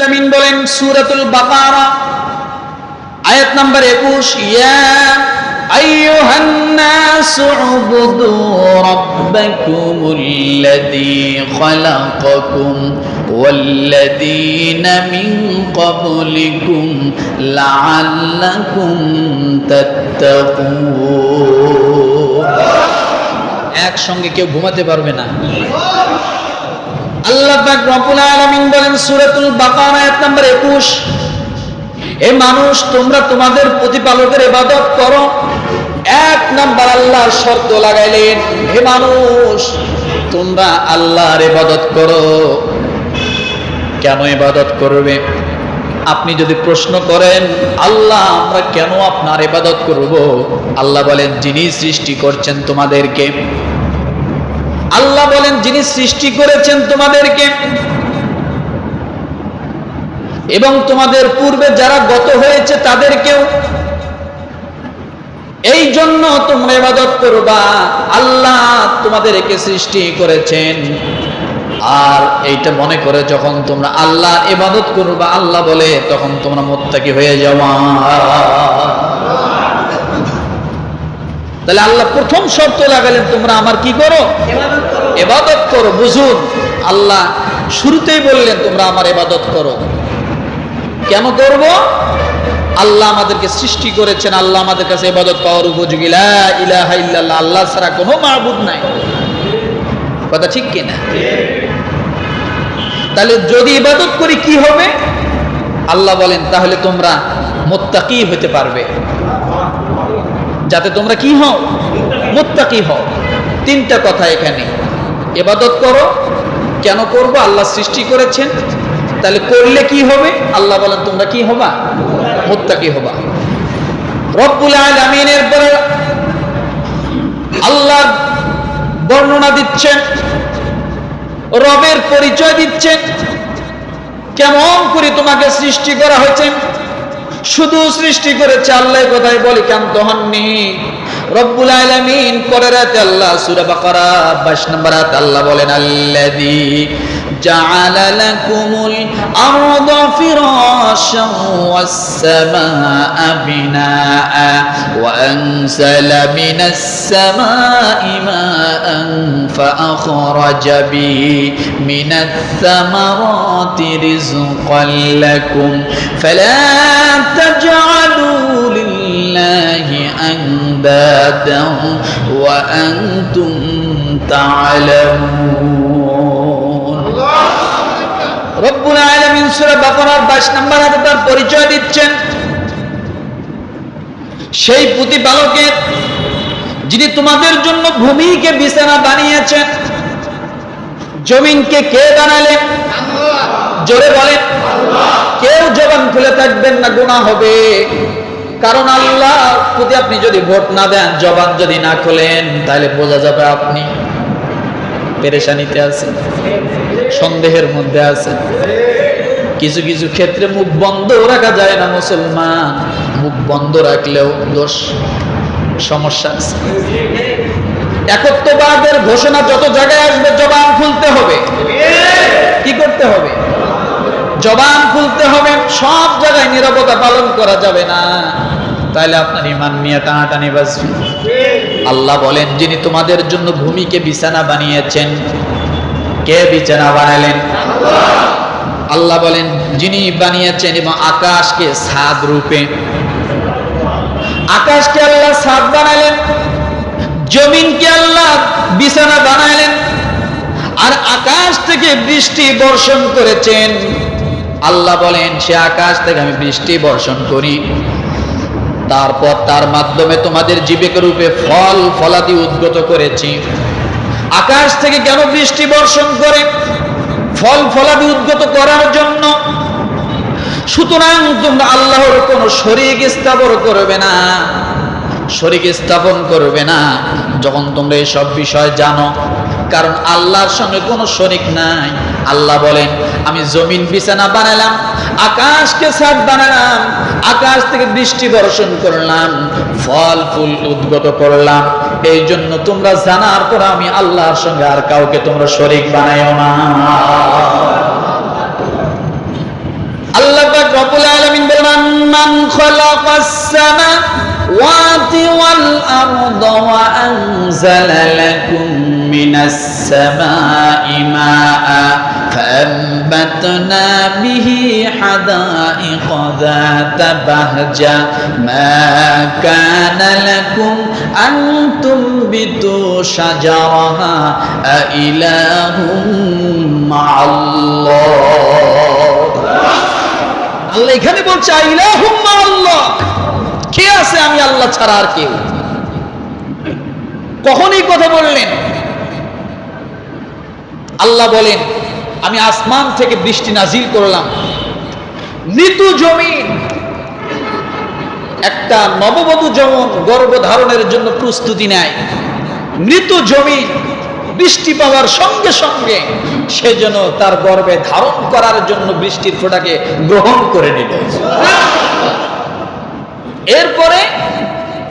আলামিন বলেন সূরাতুল বাকারা আয়াত নাম্বার 21, ইয়া আইয়ুহান নাসু উবুদু রাব্বাকুমুল্লাযী খালাকাকুম ওয়াল্লাযীনা মিন ক্বাবলিকুম লাআল্লাকুম তাত্তাকুন। একসঙ্গে কেউ ঘুমাতে পারবে না। আল্লাহ পাক রব্বুল আলামিন বলেন সূরাতুল বাকারা আয়াত নাম্বার 21, এ মানুষ তোমরা তোমাদের প্রতিপালকের ইবাদত করো। এক নাম্বার আল্লাহর শর্ত লাগাইলেন, হে মানুষ তোমরা আল্লাহর ইবাদত করো। কেন ইবাদত করবে? আপনি যদি প্রশ্ন করেন আল্লাহ আমরা কেন আপনার ইবাদত করব, আল্লাহ বলেন যিনি সৃষ্টি করছেন তোমাদেরকে, আল্লাহ বলেন যিনি সৃষ্টি করেছেন তোমাদেরকে এবং তোমাদের পূর্বে যারা গত হয়েছে তাদেরকেও, এই জন্য তোমরা ইবাদত করবা। আল্লাহ তোমাদেরকে সৃষ্টি করেছেন, আর এইটা মনে করে যখন তোমরা আল্লাহ ইবাদত করবা, আল্লাহ বলে তখন তোমরা মুত্তাকি হয়ে যাওয়া। তাহলে আল্লাহ প্রথম শর্ত লাগালেন তোমরা আমার কি করো? ইবাদত করো। বুঝুন, আল্লাহ শুরুতেই বললেন তোমরা আমার ইবাদত করো। কেন করব? আল্লাহ আমাদেরকে সৃষ্টি করেছেন, আল্লাহ আমাদের কাছে ইবাদত পাওয়ার উপযোগী। লা ইলাহা ইল্লাল্লাহ, আল্লাহ ছাড়া কোনো মাবুদ নাই। কথা ঠিক কিনা? তাহলে যদি ইবাদত করি কি হবে? আল্লাহ বলেন তাহলে তোমরা মুত্তাকি হতে পারবে, যাতে তোমরা কি হও? মুত্তাকি হও। তিনটা কথা এখানে। ইবাদত করো, কেন করব? আল্লাহ সৃষ্টি করেছেন, তাহলে করলে কি হবে? আল্লাহ বলেন তোমরা কি হবা? মুত্তাকি হবা। রব্বুল আলামিনের পরে আল্লাহ বর্ণনা দিচ্ছেন, রবের পরিচয় দিচ্ছেন, কেমন করে তোমাকে সৃষ্টি করা হয়েছে। শুধু সৃষ্টি করেছে আল্লাহ, কথাই বলি ক্ষান্ত হননি। রব্বুল আলামিন পরের আয়াতে আল্লাহ সূরা বাকারা 22 নম্বর আয়াতে আল্লাহ বলেন আল্লাযী জাআলা লাকুমুল আরদা ফিরাশান ওয়াস সামাআ বিনাআ ওয়া আনজালা মিনাস সামাই মাআন ফাআখরাজা বিহি মিনাত সামারাতি রিজকান লাকুম ফালা তাজআলু লিল্লাহি আনদাদা ওয়া আনতুম তা'লামুন। রব্বুল আলামিন সূরা বাকারার 22 নম্বর আয়াতে তার পরিচয় দিচ্ছেন, সেই প্রতিপালকের যিনি তোমাদের জন্য ভূমিকে বিছানা বানিয়েছেন। জমিনকে কে বানালেন? জোরে বলেন। কেউ জবান খুলে থাকবেন না, গুনাহ হবে। কারণ আল্লাহ প্রতি আপনি যদি ভোট না দেন, জবান যদি না খোলেন, তাহলে বোঝা যাবে আপনি পেরেশানিতে আছেন, সন্দেহের মধ্যে আছেন। কিছু কিছু ক্ষেত্রে মুখ বন্ধ রাখা যায় না মুসলমান, মুখ বন্ধ রাখলেও দোষ, সমস্যা আছে। একত্ববাদের ঘোষণা যত জায়গায় আসবে জবান খুলতে হবে। কি করতে হবে? জবান খুলতে হবে। সব জায়গায় নীরবতা পালন করা যাবে না, তাহলে আপনার ঈমান নিয়ে টানাটানি বাজবে। আল্লাহ বলেন যিনি তোমাদের জন্য ভূমিকে বিছানা বানিয়েছেন। কে বিছানা বানালেন? আল্লাহ বলেন যিনি বানিয়েছেন, এবং আকাশকে ছাদ রূপে, আকাশকে আল্লাহ ছাদ বানালেন, জমিনকে আল্লাহ বিছানা বানালেন, আর আকাশ থেকে বৃষ্টি বর্ষণ করেছেন। আল্লাহ বলেন সে আকাশ থেকে আমি বৃষ্টি বর্ষণ করি, তারপর তার মাধ্যমে তোমাদের জীবিকা রূপে ফল ফলাদি উদ্গত করেছি। আকাশ থেকে কেন বৃষ্টি বর্ষণ করে? ফল ফলাদি উদ্গত করার জন্য। সুতরাং তোমরা আল্লাহর কোন শরীক স্থাপন করবে না, শরীক স্থাপন করবে না যখন তোমরা এই সব বিষয় জানো, কারণ আল্লাহর সঙ্গে কোনো শরীক নাই। আল্লাহ বলেন আমি জমিন বিছানা বানালাম, আকাশকে ছাদ বানালাম, আকাশ থেকে বৃষ্টি বর্ষণ করলাম, ফল ফুল উদ্গত করলাম। এই জন্য তোমরা জানার পর আমি আল্লাহর সঙ্গে আর কাউকে তোমরা শরীক বানাইও না। خلق السماوات والأرض وأنزل لكم من السماء ماء فأنبتنا به حدائق ذات بهجة ما كان لكم أن تنبتوا شجرها أإله مع الله আল্লাহ এখানে বলছে আইলাহুম মা আল্লাহ, কে আছে আমি আল্লাহ ছাড়া আর কেউ? কখন এই কথা বললেন? আল্লাহ বলেন আমি আসমান থেকে বৃষ্টি নাজিল করলাম, মৃত্যু জমিন, একটা নববধূ যেমন গর্ভধারণের জন্য প্রস্তুতি নেয়, মৃত জমিন বৃষ্টি পাওয়ার সঙ্গে সঙ্গে সে যেন তার গর্ভে ধারণ করার জন্য বৃষ্টির ফোঁটাকে গ্রহণ করে নিল। এরপরে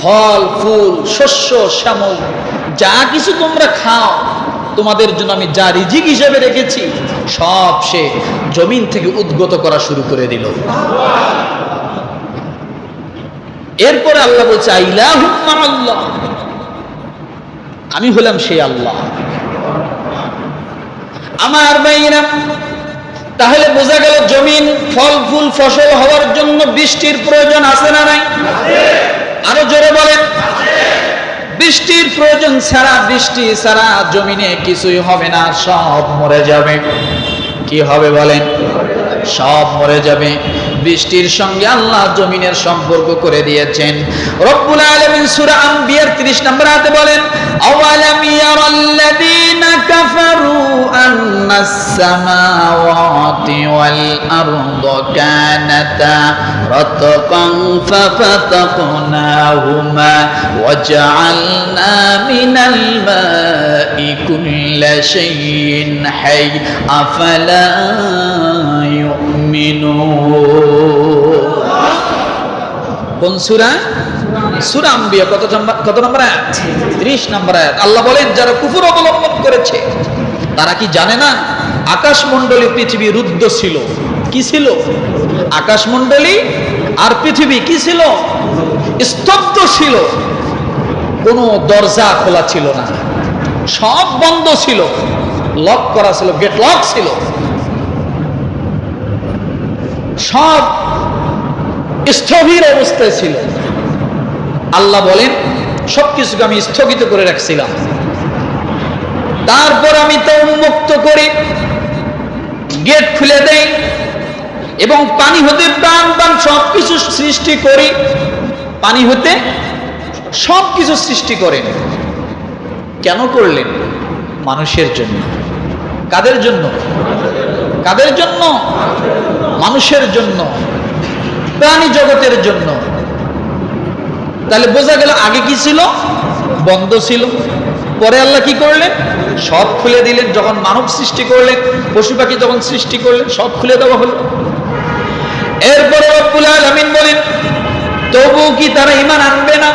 ফল ফুল শস্য শ্যামল যা কিছু তোমরা খাও, তোমাদের জন্য আমি যা রিজিক হিসেবে রেখেছি সব সে জমিন থেকে উদ্গত করা শুরু করে দিল। এরপরে আল্লাহ বলছে আইলাহুম মা আল্লাহ, আমি হলাম সেই আল্লাহ। আমার ভাইরা, তাহলে বোঝা গেল জমিন ফল ফুল ফসল হওয়ার জন্য বৃষ্টির প্রয়োজন আছে না নাই? আরো জোরে বলেন। বৃষ্টির প্রয়োজন ছাড়া, বৃষ্টি ছাড়া জমিনে কিছুই হবে না, সব মরে যাবে। কি হবে বলেন? সব মরে যাবে। বৃষ্টির সঙ্গে আল্লাহ জমিনের সম্পর্ক করে দিয়েছেন। রব্বুল আলামিন সূরা আম্বিয়ার 30 নম্বর আয়াতে বলেন আওয়ালাম ইয়ারাল্লাযীনা কাফারু আন্নাস সামাওয়াতি ওয়াল আরদা কানাতা রাতকান ফাফাতাকনাহুমা ওয়াজআলনা মিনাল মাই কুল্লা শাইইন হাই আফালা কোন সূরা? সূরা আম্বিয়া কত নম্বর আয়াত? 30 নম্বর আয়াত। আল্লাহ বলেন যারা কুফর অবলম্বন করেছে তারা কি জানে না আকাশমণ্ডলী পৃথিবী রুদ্ধ ছিল? কি ছিল? আকাশমণ্ডলী আর পৃথিবী কি ছিল? স্তব্ধ ছিল। কোনো দরজা খোলা ছিল না, সব বন্ধ ছিল, লক করা ছিল, গেট লক ছিল, সব স্থবির অবস্থায় ছিল। আল্লাহ বলেন সবকিছুকে আমি স্থগিত করে রাখছিলাম, তারপর আমি তা উন্মুক্ত করি, গেট খুলে দেই এবং পানি হতে প্রাণ প্রাণ সবকিছু সৃষ্টি করি। পানি হতে সবকিছু সৃষ্টি করেন। কেন করলেন? মানুষের জন্য। কাদের জন্য? কাদের জন্য? মানুষের জন্য, প্রাণী জগতের জন্য। তাহলে বোঝা গেল আগে কি ছিল? বন্ধ ছিল। পরে আল্লাহ কি করলেন? সব খুলে দিলেন। যখন মানব সৃষ্টি করলেন, পশু পাখি যখন সৃষ্টি করলেন, সব খুলে দেওয়া হলো। এরপরে রব্বুল আলামিন বলেন তবু কি তারা ঈমান আনবে না?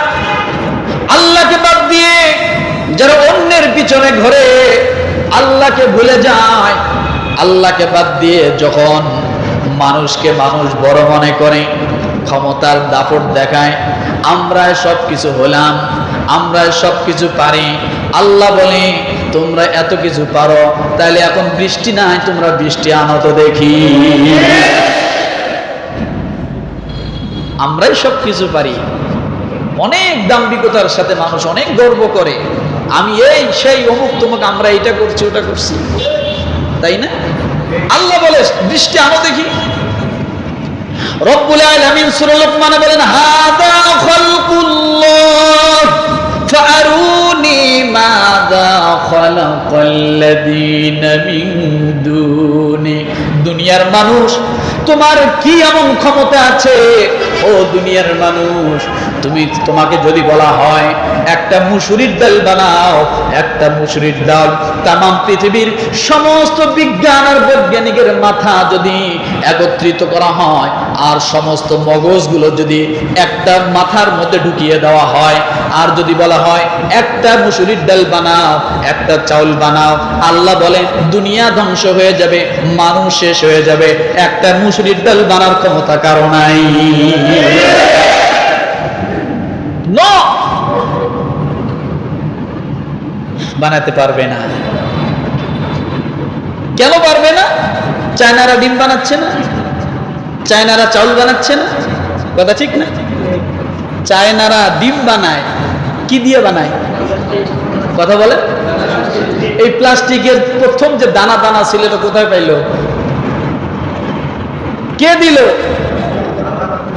আল্লাহকে বাদ দিয়ে যারা অন্যের পিছনে ঘোরে, আল্লাহকে ভুলে যায়, আল্লাহকে বাদ দিয়ে যখন মানুষকে মানুষ বড় মনে করে, ক্ষমতার দাপট দেখায়, আমরা সব কিছু হলাম, আমরা সব কিছু পারি। আল্লাহ বলে তোমরা এত কিছু পারো, তাহলে এখন বৃষ্টি নাই, তোমরা বৃষ্টি আনো তো দেখি। আমরাই সব কিছু পারি। অনেক দাম্ভিকতার সাথে মানুষ অনেক গর্ব করে, আমি এই সেই অমুক তমুক, আমরা এটা করছি ওটা করছি, তাই না? আল্লাহ বলে বৃষ্টি আনো দেখি। রব্বুল আলামিন সূরা লুকমানে বলেন হাদা খালকুল্লাহ ফাআরুনি মাযা খালাকাল্লাযীনা মিন দুনি। দুনিয়ার মানুষ, তোমার কি এমন ক্ষমতা আছে? ও দুনিয়ার মানুষ, তোমাকে যদি বলা হয় একটা মুসুরির ডাল বানাও, একটা মুসুরির ডাল তাম পৃথিবীর সমস্ত বিজ্ঞান আর বৈজ্ঞানিকের মাথা যদি একত্রিত করা হয় আর সমস্ত মগজগুলো যদি একটা মাথার মধ্যে ঢুকিয়ে দেওয়া হয়, আর যদি বলা হয় একটা মুসুরির ডাল বানাও, একটা চাউল বানাও, আল্লাহ বলেন দুনিয়া ধ্বংস হয়ে যাবে, মানুষ শেষ হয়ে যাবে, একটা মুসুরির ডাল বানার ক্ষমতা কারো নাই। বানাতে পারবে না। কেন পারবে না? চায়নারা ডিম বানাচ্ছে না, চায়নারা চাউল বানাচ্ছে না, কথা ঠিক না? চায়নারা ডিম বানায় কি দিয়ে বানায়? কথা বলে। এই প্লাস্টিকের প্রথম যে দানা দানা ছিল এটা কোথায় পাইলো? কে দিল?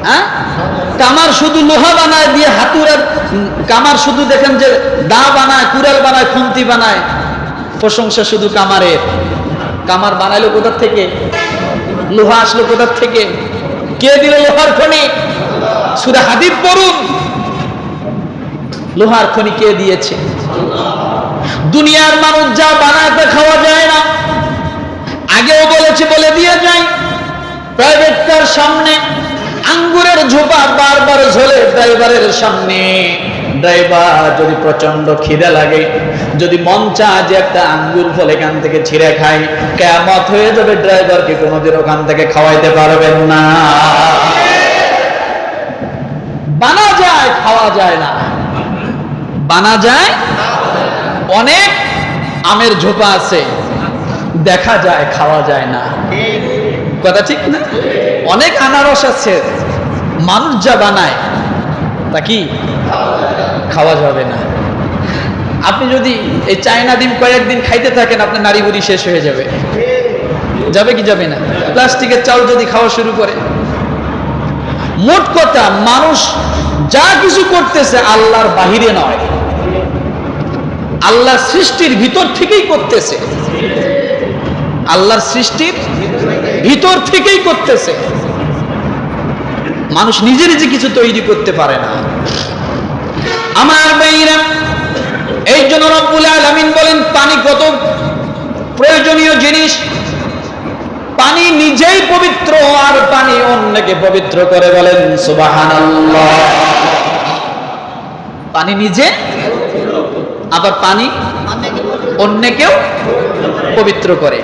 হ্যাঁ, কামার শুধু লোহা বানায় দিয়ে হাতুড়ে, কামার শুধু দেখেন যে দা বানায়, কুড়াল বানায়, খুন্তি বানায়, প্রশংসা শুধু কামারের। কামার বানাইলো কোথার থেকে? লোহা আসলো কোথার থেকে? কে দিল লোহার খনি? সূরা হাদীদ পড়ুন, লোহার খনি কে দিয়েছে? দুনিয়ার মানুষ যা বানাতে খাওয়া যায় না, আগেও বলেছি বলে দিয়ে যাই, প্রাইভেট কার সামনে আঙ্গুরের ঝোপা বারবার ঝোলে ড্রাইভারের সামনে। ড্রাইভার যদি প্রচন্ড খিদে লাগে, যদি মন চায় যে একটা আঙ্গুর ফল এখান থেকে ছিঁড়ে খাই, কিয়ামত হয়ে যাবে, ড্রাইভারকে কোনোদিন ওখান থেকে খাওয়াইতে পারবেন না। বানা যায়, খাওয়া যায় না। বানা যায়, অনেক আমের ঝোপা আছে দেখা যায়, খাওয়া যায় না, কথা ঠিক না? অনেক আনারস আছে মানুষ যা বানায় তা কি খাওয়া যাবে না। আপনি যদি এই চায়না ডিম কয়েকদিন খাইতে থাকেন, আপনার নারী বুড়ি শেষ হয়ে যাবে। যাবে কি যাবে না? প্লাস্টিকের চাউল যদি খাওয়া শুরু করে। মোট কথা, মানুষ যা কিছু করতেছে আল্লাহর বাহিরে নয়, আল্লাহর সৃষ্টির ভিতর থেকেই করতেছে, আল্লাহর সৃষ্টির ভিতর থেকেই করতেছে। মানুষ নিজে নিজে কিছু তৈরি করতে পারে না। আমার ভাইরা, এই জন্য রব্বুল আলামিন বলেন পানি কত প্রয়োজনীয় জিনিস। পানি নিজেই পবিত্র আর পানি অন্যকে পবিত্র করে, বলেন সুবহানাল্লাহ। পানি নিজে, আবার পানি অন্যকেও পবিত্র করে।